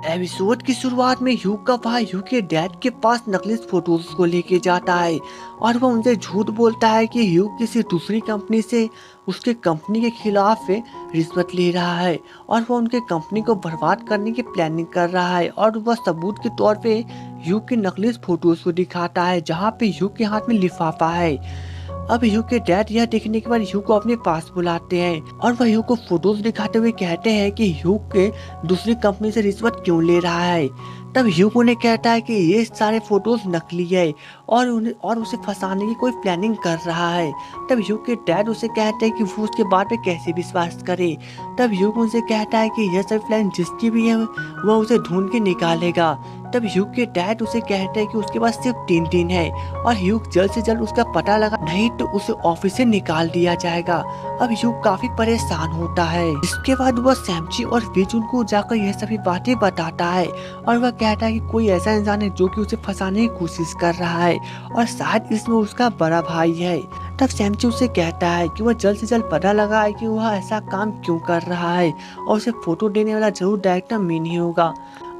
Episode की शुरुआत में ह्यूग का भाई ह्यूग के डैड के पास नकली फोटोज को लेके जाता है और वह उनसे झूठ बोलता है कि ह्यूग किसी दूसरी कंपनी से उसके कंपनी के खिलाफ रिश्वत ले रहा है और वह उनके कंपनी को बर्बाद करने की प्लानिंग कर रहा है। और वह सबूत के तौर पे ह्यूग के नकली फोटोज को दिखाता है जहाँ पे ह्यूग के हाथ में लिफाफा है। अब ह्यूग के डैड यह देखने के बाद ह्यूग को अपने पास बुलाते हैं और वह ह्यूग को फोटोज दिखाते हुए कहते हैं कि ह्यूग के दूसरी कंपनी से रिश्वत क्यों ले रहा है। तब ह्यूग उन्हें कहता है कि ये सारे फोटोज नकली है और उसे फंसाने की कोई प्लानिंग कर रहा है। तब ह्यूग के डैड उसे कहते हैं कि वो उसके बात पे कैसे विश्वास करे। तब ह्यूग उनसे कहता है कि यह सब प्लान जिसकी भी है वह उसे ढूंढ के निकालेगा। तब ह्यूग के डैड उसे कहते हैं कि उसके पास सिर्फ 3 दिन है और ह्यूग जल्द से जल्द उसका पता लगा, नहीं तो उसे ऑफिस से निकाल दिया जाएगा। अब ह्यूग काफी परेशान होता है। इसके बाद वह सैमची और विजुन को जाकर यह सभी बातें बताता है और वह कहता है कि कोई ऐसा इंसान है जो कि उसे फंसाने की कोशिश कर रहा है और शायद इसमें उसका बड़ा भाई है। तब सैमची उसे कहता है कि वह जल्द से जल्द पता लगाए कि वह ऐसा काम क्यों कर रहा है और उसे फोटो देने वाला जरूर डायरेक्टर मीन ही होगा।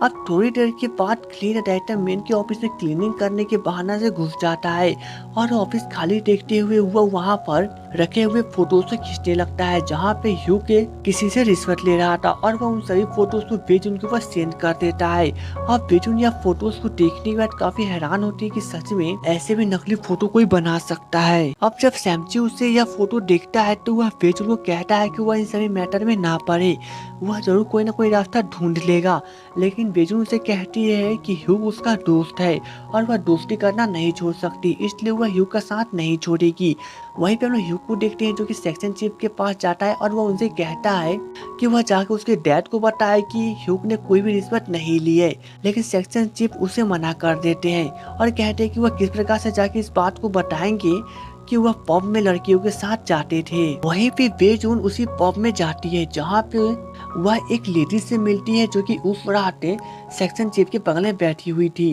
अब थोड़ी देर के बाद क्लीनर डायरेक्टर मेन के ऑफिस में क्लीनिंग करने के बहाना से घुस जाता है और ऑफिस खाली देखते हुए वह वहां पर रखे हुए फोटोज से खींचने लगता है जहां पे ह्यूग के किसी से रिश्वत ले रहा था और वह उन सभी फोटोज को बेजुन के ऊपर सेंड कर देता है। अब बेजुन यह फोटोज को देखने के बाद काफी हैरान होती है कि सच में ऐसे भी नकली फोटो कोई बना सकता है। अब जब सैमची उससे यह फोटो देखता है तो वह बेजुन को कहता है कि वह इन सभी मैटर में ना पड़े, वह जरूर कोई ना कोई रास्ता ढूंढ लेगा। लेकिन बेजुन उसे कहती है कि ह्यूग उसका दोस्त है और वह दोस्ती करना नहीं छोड़ सकती, इसलिए वह ह्यूग का साथ नहीं छोड़ेगी। वहीं पे हम लोग ह्यूग को देखते हैं जो कि सेक्शन चीफ के पास जाता है और वह उनसे कहता है कि वह जाकर उसके डैड को बताए कि ह्यूग ने कोई भी रिश्वत नहीं ली है। लेकिन सेक्शन चीफ उसे मना कर देते हैं और कहते हैं कि वह किस प्रकार से जाके इस बात को बताएंगे कि वह पब में लड़कियों के साथ जाते थे। वहीं पे बेजून उसी पब में जाती है जहाँ पे वह एक लेडी से मिलती है जो कि उस रात सेक्शन चीफ के बगल में बैठी हुई थी।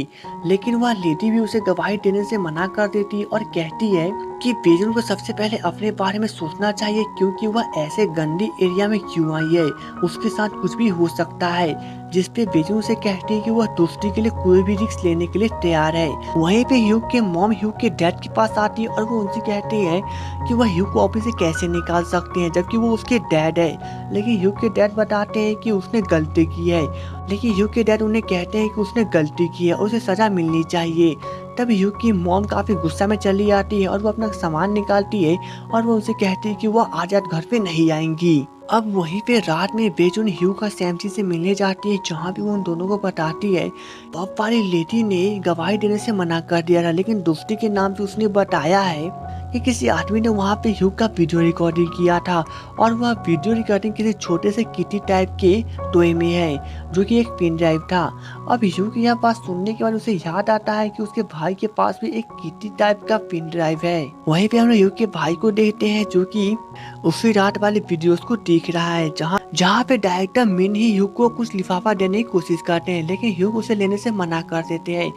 लेकिन वह लेडी भी उसे गवाही देने से मना कर देती और कहती है कि बेजून को सबसे पहले अपने बारे में सोचना चाहिए क्योंकि वह ऐसे गंदी एरिया में क्यों आई है, उसके साथ कुछ भी हो सकता है। जिसपे बेजून से कहती है कि वह दोस्ती के लिए कोई भी रिस्क लेने के लिए तैयार है। वहीं पे ह्यूग के मॉम ह्यूग के डैड के पास आती है और वो उनसे कहती है कि वह ह्यूग को ऑफिस से कैसे निकाल सकते हैं जबकि वो उसके डैड है। लेकिन ह्यूग के डैड बताते हैं कि उसने गलती की है। लेकिन ह्यूग के डैड उन्हें कहते हैं कि उसने गलती की है और उसे सजा मिलनी चाहिए। तब ह्यूग की मॉम काफी गुस्सा में चली आती है और वो अपना सामान निकालती है और वो उनसे कहती है कि वह आज रात घर पे नहीं आएंगी। अब वहीं पे रात में बेजुन ह्यूग का सैमची से मिलने जाती है जहाँ भी वो उन दोनों को बताती है पब वाली लेडी ने गवाही देने से मना कर दिया था, लेकिन दोस्ती के नाम पे उसने बताया है कि किसी आदमी ने वहाँ पे ह्यूग का वीडियो रिकॉर्डिंग किया था और वह वीडियो रिकॉर्डिंग किसी छोटे से किटी टाइप के टॉय में है जो कि एक पेन ड्राइव था। अब ह्यूग यह बात सुनने के बाद उसे याद आता है कि उसके भाई के पास भी एक किटी टाइप का पेन ड्राइव है। वहीं पे हम लोग ह्यूग के भाई को देखते हैं जो कि उसी रात वाले वीडियोस को देख रहा है जहाँ पे डायरेक्टर मिन ही ह्यूग को कुछ लिफाफा देने की कोशिश करते हैं, लेकिन ह्यूग उसे लेने से मना कर देते हैं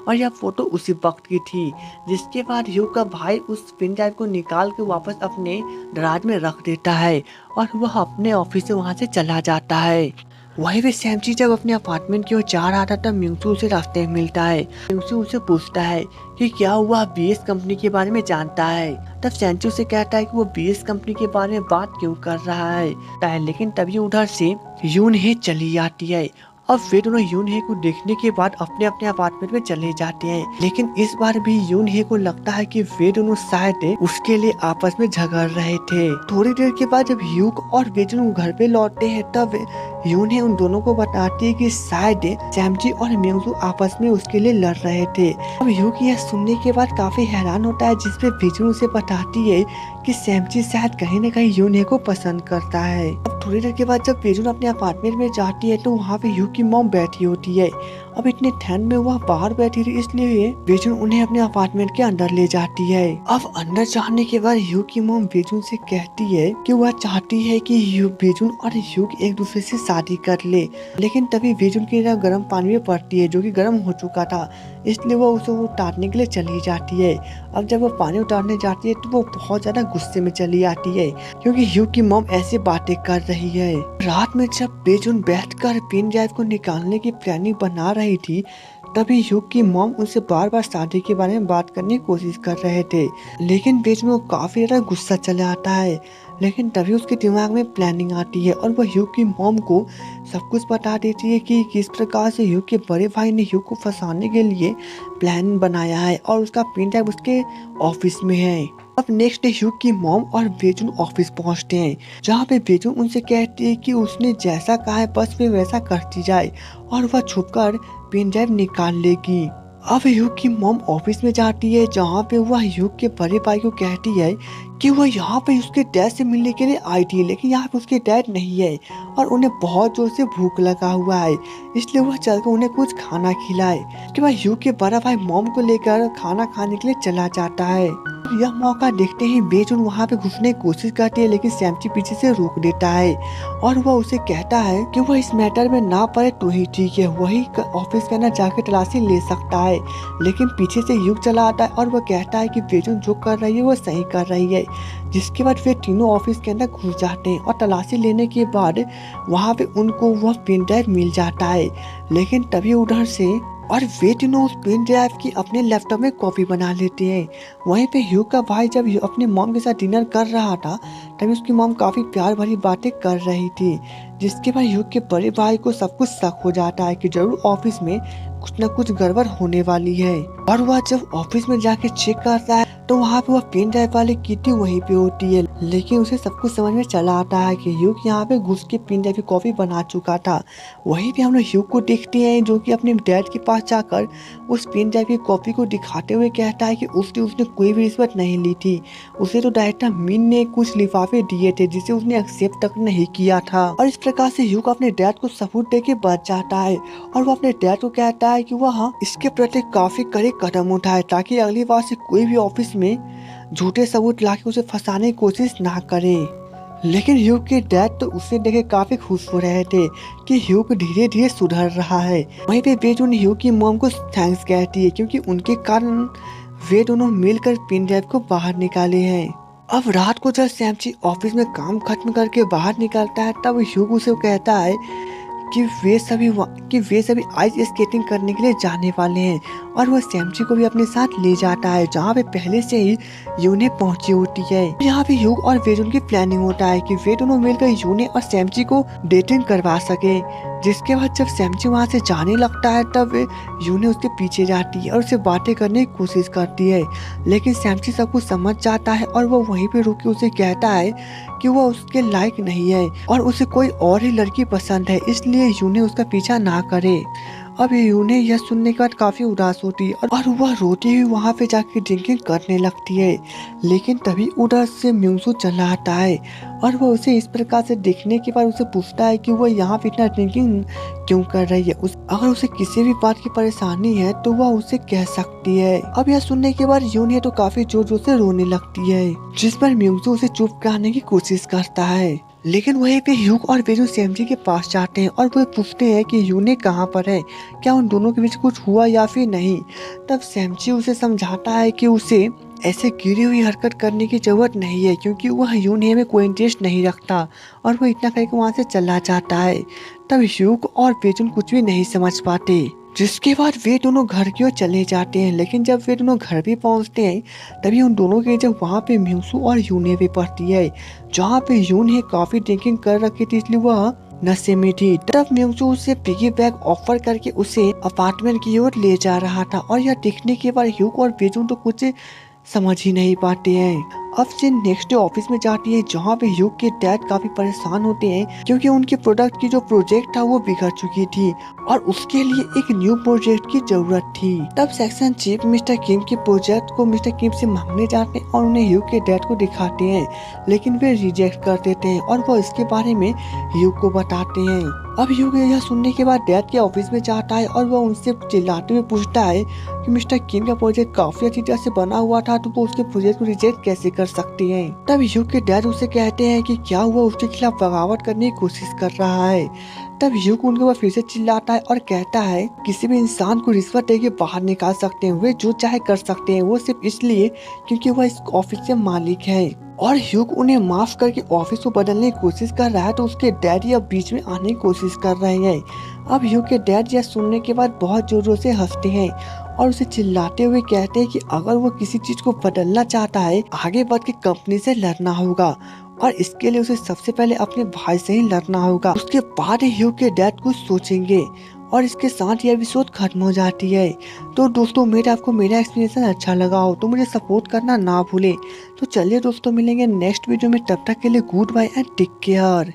और यह फोटो उसी वक्त की थी। जिसके बाद ह्यूग का भाई उस पेन ड्राइव को निकाल के वापस अपने दराज में रख देता है और वह अपने ऑफिस से वहाँ से चला जाता है। वहीं पे सैमची जब अपने अपार्टमेंट की ओर जा रहा था तब मिंगसू उसे रास्ते में मिलता है। मिंगसू उसे पूछता है कि क्या वह बीएस कंपनी के बारे में जानता है। तब सैमची उसे कहता है कि वो बीएस कंपनी के बारे में बात क्यों कर रहा है। लेकिन तभी उधर से यून हे चली आती है। अब वे दोनों यून हे को देखने के बाद अपने अपने अपार्टमेंट में चले जाते हैं, लेकिन इस बार भी यून हे को लगता है कि वे दोनों शायद उसके लिए आपस में झगड़ रहे थे। थोड़ी देर के बाद जब ह्यूग और बेजुन घर पे लौटते हैं तब यून हे उन दोनों को बताती है कि शायद सैमची और मिंगसू आपस में उसके लिए लड़ रहे थे। अब ह्यूग यह सुनने के बाद काफी हैरान होता है जिसपे बेजुन उसे बताती है कि सैमची शायद कहीं न कहीं यून हे को पसंद करता है। अब थोड़ी देर के बाद जब बेजुन अपने अपार्टमेंट में जाती है तो वहाँ पे ह्यूग की मॉम बैठी होती है। अब इतने ठंड में वह बाहर बैठी थी इसलिए बेजुन उन्हें अपने अपार्टमेंट के अंदर ले जाती है। अब अंदर जाने के बाद ह्यूग की मॉम बेजुन से कहती है कि वह चाहती है कि बेजुन और ह्यूग एक दूसरे से शादी कर ले, लेकिन तभी बेजुन की तरफ गर्म पानी में पड़ती है जो कि गर्म हो चुका था। इसलिए वो उसे उतारने के लिए चली जाती है। अब जब वो पानी उतारने जाती है तो वो बहुत ज़्यादा गुस्से में चली आती है क्योंकि ह्यू की मॉम ऐसी बातें कर रही है। रात में जब बेजुन बैठकर पेन ड्राइव को निकालने की प्लानिंग बना रही थी, तभी ह्यू की मॉम उनसे बार बार शादी के बारे में बात करने की कोशिश कर रहे थे, लेकिन बीच में वो काफी ज्यादा गुस्सा चला आता है। लेकिन तभी उसके दिमाग में प्लानिंग आती है और वो ह्यू की मॉम को सब कुछ बता देती है कि किस प्रकार से ह्यू के बड़े भाई ने ह्यू को फंसाने के लिए प्लान बनाया है और उसका पेन ड्राइव उसके ऑफिस में है। अब नेक्स्ट डे ह्यू की मॉम और बेजुन ऑफिस पहुंचते हैं, जहाँ पे बेजुन उनसे कहती है कि उसने जैसा कहा है बस वे वैसा करती जाए और वह छुपकर पेन ड्राइव निकाल लेगी। अब ह्यू की मॉम ऑफिस में जाती है, जहाँ पे वह ह्यू के बड़े भाई को कहती है कि वह यहाँ पे उसके डैड से मिलने के लिए आई थी, लेकिन यहाँ पे उसके डैड नहीं है और उन्हें बहुत जोर से भूख लगा हुआ है, इसलिए वह चलकर उन्हें कुछ खाना खिलाए। कि वह ह्यू के बड़ा भाई मॉम को लेकर खाना खाने के लिए चला जाता है। यह मौका देखते ही बेजुन वहाँ पे घुसने की कोशिश करती है, लेकिन सैमची पीछे से रोक देता है और वह उसे कहता है कि वह इस मैटर में ना पड़े तो ही ठीक है, वही ऑफिस के अंदर जाके तलाशी ले सकता है। लेकिन पीछे से युग चला आता है और वह कहता है कि बेजुन जो कर रही है वो सही कर रही है। जिसके बाद वे तीनों ऑफिस के अंदर घुस जाते हैं और तलाशी लेने के बाद वहाँ पे उनको वह पेन ड्राइव मिल जाता है। लेकिन तभी उधर से और वे तीनों उस पेन ड्राइव की अपने लैपटॉप में कॉपी बना लेते हैं। वहीं पे ह्यू का भाई जब अपने मॉम के साथ डिनर कर रहा था, तभी उसकी मॉम काफी प्यार भरी बातें कर रही थी, जिसके बाद ह्यू के बड़े भाई को सब कुछ शक हो जाता है कि जरूर ऑफिस में कुछ न कुछ गड़बड़ होने वाली है। और वह जब ऑफिस में जाके चेक करता है तो वहाँ पे वह पेन ड्राइव वाली किटी वहीं पे होती है, लेकिन उसे सब कुछ समझ में चला आता है कि ह्यू यहाँ पे घुस के पेन ड्राइव की कॉपी बना चुका था। वहीं पे हम लोग ह्यू को देखते हैं जो कि अपने डैड के पास जाकर उस पेन ड्राइव की कॉपी को दिखाते हुए कहता है कि उसने कोई भी रिश्वत नहीं ली थी, उसे तो डायरेक्टर मीन ने कुछ लिफाफे दिए थे जिसे उसने एक्सेप्ट तक नहीं किया था। और इस प्रकार से ह्यू अपने डैड को सबूत दे के बच जाता है और वो अपने डैड को कहता है कि वह इसके प्रति काफी कड़े कदम उठाए ताकि अगली बार से कोई भी ऑफिस में झूठे सबूत लाके उसे फंसाने की कोशिश ना करे। लेकिन ह्यू के डैड तो उसे देखे काफी खुश हो रहे थे कि ह्यू को धीरे धीरे सुधर रहा है। वहीं पे बेजुन ह्यू की मॉम को थैंक्स कहती है क्योंकि उनके कारण वे दोनों मिलकर पेन ड्राइव को बाहर निकाले हैं। अब रात को जब सैमची ऑफिस में काम खत्म करके बाहर निकलता है, तब ह्यू उसे कहता है कि वे सभी आइस स्केटिंग करने के लिए जाने वाले हैं और वह सैमची को भी अपने साथ ले जाता है, जहाँ पे पहले से ही यूने पहुंची होती है। यहाँ पे ह्यूग और वेजुन की प्लानिंग होता है कि वे दोनों मिलकर यूने और सैमची को डेटिंग करवा सके। जिसके बाद जब सैमची वहाँ से जाने लगता है, तब यूने उसके पीछे जाती है और उसे बातें करने की कोशिश करती है, लेकिन सैमची सब कुछ समझ जाता है और वो वहीं पे रुक के उसे कहता है कि वो उसके लायक नहीं है और उसे कोई और ही लड़की पसंद है, इसलिए यूने उसका पीछा ना करे। अब यूने यह सुनने के बाद काफी उदास होती है और वह रोती हुई वहाँ पे जाके ड्रिंकिंग करने लगती है। लेकिन तभी उधर से म्यूंसू चला आता है और वह उसे इस प्रकार से देखने के बाद उसे पूछता है कि वह यहाँ पे इतना ड्रिंकिंग क्यों कर रही है। अगर उसे किसी भी बात की परेशानी है तो वह उसे कह सकती है। अब यह सुनने के बाद यूने तो काफी जोर जोर से रोने लगती है, जिस पर म्यूंसू उसे चुप कराने की कोशिश करता है। लेकिन वहीं पे ह्यूग और वेजू सैमची के पास जाते हैं और वो पूछते हैं कि यूने कहाँ पर है, क्या उन दोनों के बीच कुछ हुआ या फिर नहीं। तब सैमची उसे समझाता है कि उसे ऐसे गिरी हुई हरकत करने की जरूरत नहीं है क्योंकि वह यूने में कोई इंटरेस्ट नहीं रखता, और वो इतना करके वहाँ से चला जाता है। तब ह्यूग और वेजुन कुछ भी नहीं समझ पाते, जिसके बाद वे दोनों घर की ओर चले जाते हैं। लेकिन जब वे दोनों घर भी पहुंचते हैं, तभी उन दोनों के जब वहाँ पे म्यूसू और यूने भी पड़ती है, जहाँ पे यूने काफी ड्रिंकिंग कर रखी थी, इसलिए वह नशे में थी। तब म्यूसू उसे पिगी बैग ऑफर करके उसे अपार्टमेंट की ओर ले जा रहा था, और यह देखने के बाद ह्यूग और वेजुन तो कुछ समझ ही नहीं पाते हैं। अब से नेक्स्ट डे ऑफिस में जाती है, जहाँ पे ह्यूग के डैड काफी परेशान होते हैं क्योंकि उनके प्रोडक्ट की जो प्रोजेक्ट था वो बिगड़ चुकी थी और उसके लिए एक न्यू प्रोजेक्ट की जरूरत थी। तब सेक्शन चीफ मिस्टर किम के प्रोजेक्ट को मिस्टर किम से मांगने जाते हैं और उन्हें ह्यूग के डैड को दिखाते हैं, लेकिन वे रिजेक्ट कर देते हैं और वो इसके बारे में ह्यूग को बताते हैं। अब ह्यूग यह सुनने के बाद डैड के ऑफिस में जाता है और वह उनसे चिल्लाते हुए पूछता है कि मिस्टर किम का प्रोजेक्ट काफी अच्छी तरह से बना हुआ था, तो वो उसके प्रोजेक्ट को रिजेक्ट कैसे कर सकती हैं। तब ह्यूग के डैड उसे कहते हैं कि क्या हुआ उसके खिलाफ बगावत करने की कोशिश कर रहा है। तब ह्यूग उनके ऊपर फिर से चिल्लाता है और कहता है किसी भी इंसान को रिश्वत देके बाहर निकाल सकते हैं, वे जो चाहे कर सकते हैं, वो सिर्फ इसलिए क्योंकि वह इस ऑफिस के मालिक है। और ह्यूग उन्हें माफ करके ऑफिस को बदलने की कोशिश कर रहा है तो उसके डैडी अब बीच में आने की कोशिश कर रहे हैं। अब ह्यूग के डैड यह सुनने के बाद बहुत जोरों से हंसते हैं और उसे चिल्लाते हुए कहते हैं कि अगर वो किसी चीज को बदलना चाहता है, आगे बढ़ के कंपनी से लड़ना होगा और इसके लिए उसे सबसे पहले अपने भाई से ही लड़ना होगा। उसके बाद ही ह्यूग के डैड कुछ सोचेंगे और इसके साथ ये एपिसोड खत्म हो जाती है। तो दोस्तों मेरा आपको मेरा एक्सप्लेनेशन अच्छा लगा हो तो मुझे सपोर्ट करना ना भूलें। तो चलिए दोस्तों मिलेंगे नेक्स्ट वीडियो में, तब तक के लिए goodbye and take care.